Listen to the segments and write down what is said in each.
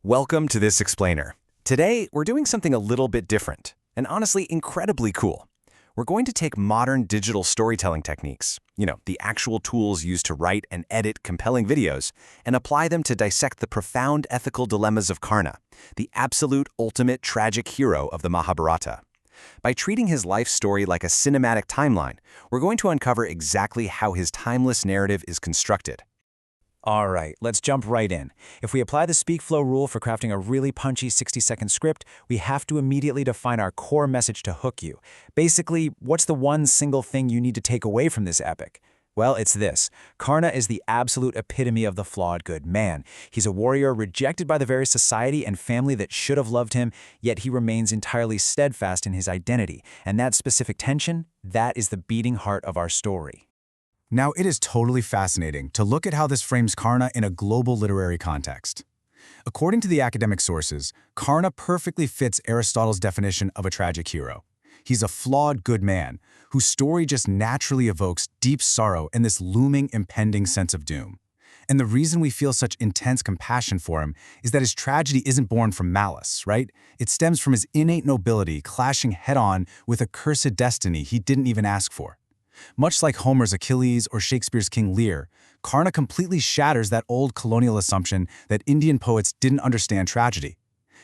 Welcome to This Explainer. Today, we're doing something a little bit different, and honestly incredibly cool. We're going to take modern digital storytelling techniques, the actual tools used to write and edit compelling videos, and apply them to dissect the profound ethical dilemmas of Karna, the absolute ultimate tragic hero of the Mahabharata. By treating his life story like a cinematic timeline, we're going to uncover exactly how his timeless narrative is constructed. All right, let's jump right in. If we apply the speak flow rule for crafting a really punchy 60-second script, we have to immediately define our core message to hook you. Basically, what's the one single thing you need to take away from this epic? Well, it's this. Karna is the absolute epitome of the flawed good man. He's a warrior rejected by the very society and family that should have loved him, yet he remains entirely steadfast in his identity. And that specific tension, that is the beating heart of our story. Now, it is totally fascinating to look at how this frames Karna in a global literary context. According to the academic sources, Karna perfectly fits Aristotle's definition of a tragic hero. He's a flawed good man, whose story just naturally evokes deep sorrow and this looming, impending sense of doom. And the reason we feel such intense compassion for him is that his tragedy isn't born from malice, right? It stems from his innate nobility clashing head-on with a cursed destiny he didn't even ask for. Much like Homer's Achilles or Shakespeare's King Lear, Karna completely shatters that old colonial assumption that Indian poets didn't understand tragedy.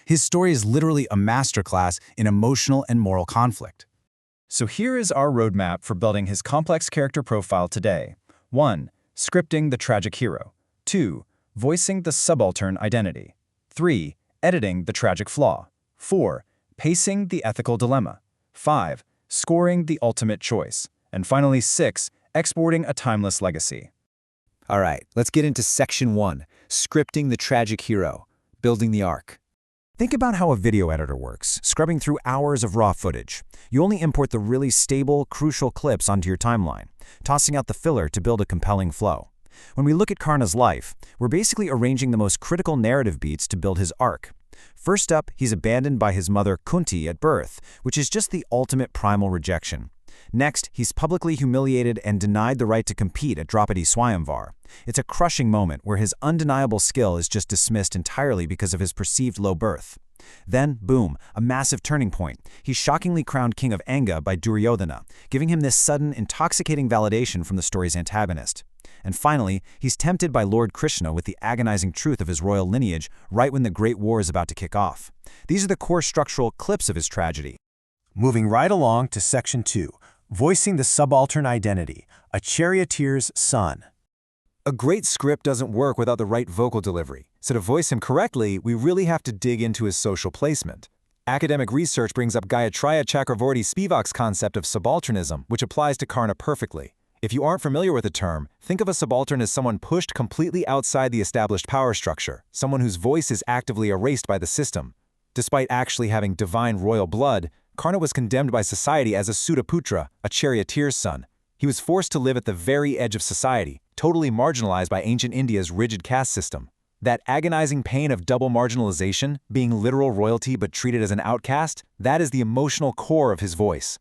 His story is literally a masterclass in emotional and moral conflict. So here is our roadmap for building his complex character profile today. 1. Scripting the tragic hero. 2. Voicing the subaltern identity. 3. Editing the tragic flaw. 4. Pacing the ethical dilemma. 5. Scoring the ultimate choice. And finally, 6. Exporting a timeless legacy. All right, let's get into Section 1, Scripting the Tragic Hero, Building the Arc. Think about how a video editor works, scrubbing through hours of raw footage. You only import the really stable, crucial clips onto your timeline, tossing out the filler to build a compelling flow. When we look at Karna's life, we're basically arranging the most critical narrative beats to build his arc. First up, he's abandoned by his mother Kunti at birth, which is just the ultimate primal rejection. Next, he's publicly humiliated and denied the right to compete at Draupadi Swayamvar. It's a crushing moment where his undeniable skill is just dismissed entirely because of his perceived low birth. Then, boom, a massive turning point. He's shockingly crowned king of Anga by Duryodhana, giving him this sudden, intoxicating validation from the story's antagonist. And finally, he's tempted by Lord Krishna with the agonizing truth of his royal lineage right when the Great War is about to kick off. These are the core structural clips of his tragedy. Moving right along to Section 2, Voicing the Subaltern Identity, a Charioteer's Son. A great script doesn't work without the right vocal delivery, so to voice him correctly, we really have to dig into his social placement. Academic research brings up Gayatriya Chakravorty Spivak's concept of subalternism, which applies to Karna perfectly. If you aren't familiar with the term, think of a subaltern as someone pushed completely outside the established power structure, someone whose voice is actively erased by the system. Despite actually having divine royal blood, Karna was condemned by society as a Sutaputra, a charioteer's son. He was forced to live at the very edge of society, totally marginalized by ancient India's rigid caste system. That agonizing pain of double marginalization, being literal royalty but treated as an outcast, that is the emotional core of his voice.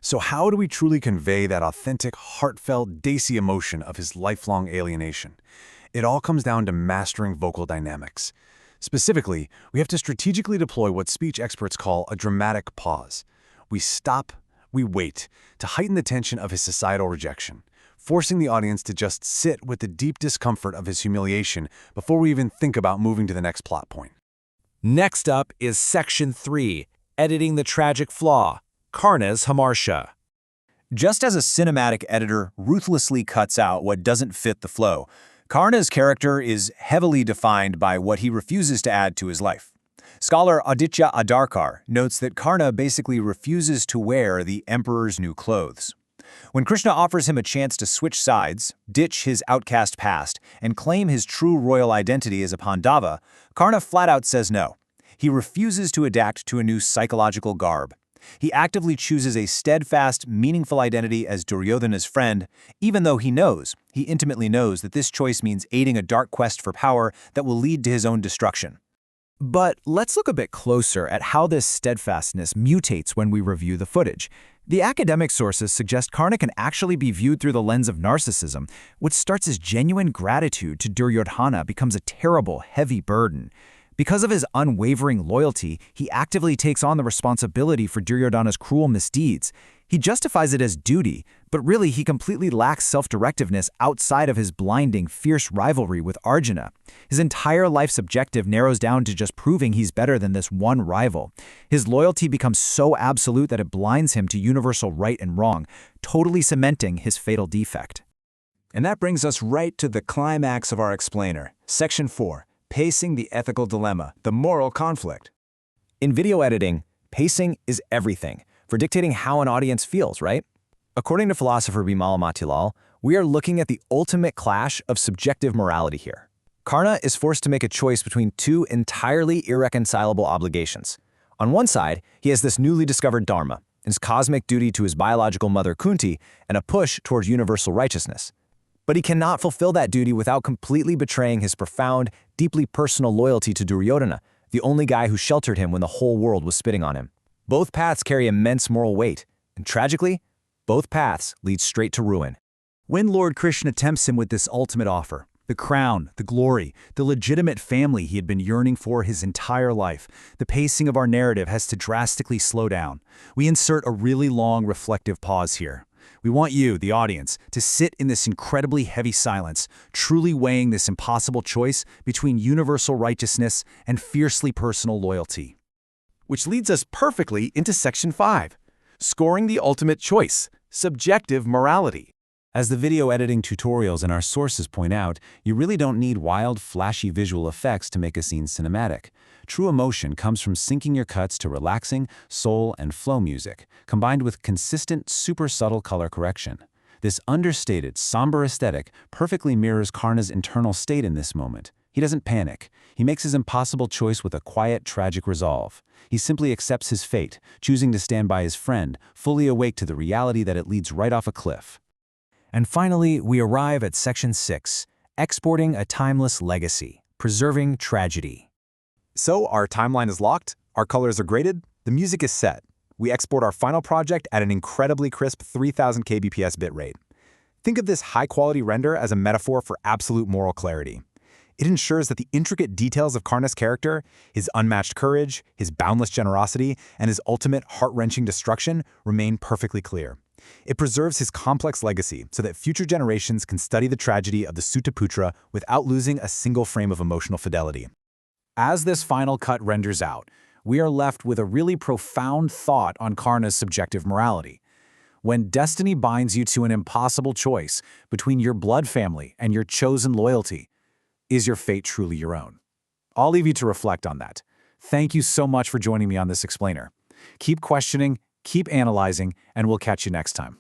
So how do we truly convey that authentic, heartfelt, Desi emotion of his lifelong alienation? It all comes down to mastering vocal dynamics. Specifically, we have to strategically deploy what speech experts call a dramatic pause. We stop, we wait, to heighten the tension of his societal rejection, forcing the audience to just sit with the deep discomfort of his humiliation before we even think about moving to the next plot point. Next up is Section 3, Editing the Tragic Flaw, Karna's Harsha. Just as a cinematic editor ruthlessly cuts out what doesn't fit the flow, Karna's character is heavily defined by what he refuses to add to his life. Scholar Aditya Adarkar notes that Karna basically refuses to wear the emperor's new clothes. When Krishna offers him a chance to switch sides, ditch his outcast past, and claim his true royal identity as a Pandava, Karna flat out says no. He refuses to adapt to a new psychological garb. He actively chooses a steadfast, meaningful identity as Duryodhana's friend, even though he intimately knows that this choice means aiding a dark quest for power that will lead to his own destruction. But let's look a bit closer at how this steadfastness mutates when we review the footage. The academic sources suggest Karna can actually be viewed through the lens of narcissism. What starts as genuine gratitude to Duryodhana becomes a terrible, heavy burden. Because of his unwavering loyalty, he actively takes on the responsibility for Duryodhana's cruel misdeeds. He justifies it as duty, but really he completely lacks self-directiveness outside of his blinding, fierce rivalry with Arjuna. His entire life's objective narrows down to just proving he's better than this one rival. His loyalty becomes so absolute that it blinds him to universal right and wrong, totally cementing his fatal defect. And that brings us right to the climax of our explainer, Section 4. Pacing the ethical dilemma, the moral conflict. In video editing, pacing is everything for dictating how an audience feels, right? According to philosopher Bimal Motilal, we are looking at the ultimate clash of subjective morality here. Karna is forced to make a choice between two entirely irreconcilable obligations. On one side, he has this newly discovered dharma, his cosmic duty to his biological mother Kunti, and a push towards universal righteousness. But he cannot fulfill that duty without completely betraying his profound, deeply personal loyalty to Duryodhana, the only guy who sheltered him when the whole world was spitting on him. Both paths carry immense moral weight, and tragically, both paths lead straight to ruin. When Lord Krishna tempts him with this ultimate offer, the crown, the glory, the legitimate family he had been yearning for his entire life, the pacing of our narrative has to drastically slow down. We insert a really long, reflective pause here. We want you, the audience, to sit in this incredibly heavy silence, truly weighing this impossible choice between universal righteousness and fiercely personal loyalty. Which leads us perfectly into Section 5, scoring the ultimate choice, subjective morality. As the video editing tutorials and our sources point out, you really don't need wild, flashy visual effects to make a scene cinematic. True emotion comes from syncing your cuts to relaxing, soul, and flow music, combined with consistent, super subtle color correction. This understated, somber aesthetic perfectly mirrors Karna's internal state in this moment. He doesn't panic. He makes his impossible choice with a quiet, tragic resolve. He simply accepts his fate, choosing to stand by his friend, fully awake to the reality that it leads right off a cliff. And finally, we arrive at Section 6, exporting a timeless legacy, preserving tragedy. So our timeline is locked, our colors are graded, the music is set. We export our final project at an incredibly crisp 3000 kbps bitrate. Think of this high-quality render as a metaphor for absolute moral clarity. It ensures that the intricate details of Karna's character, his unmatched courage, his boundless generosity, and his ultimate heart-wrenching destruction remain perfectly clear. It preserves his complex legacy so that future generations can study the tragedy of the Sutaputra without losing a single frame of emotional fidelity. As this final cut renders out, we are left with a really profound thought on Karna's subjective morality. When destiny binds you to an impossible choice between your blood family and your chosen loyalty, is your fate truly your own? I'll leave you to reflect on that. Thank you so much for joining me on this explainer. Keep questioning, keep analyzing, and we'll catch you next time.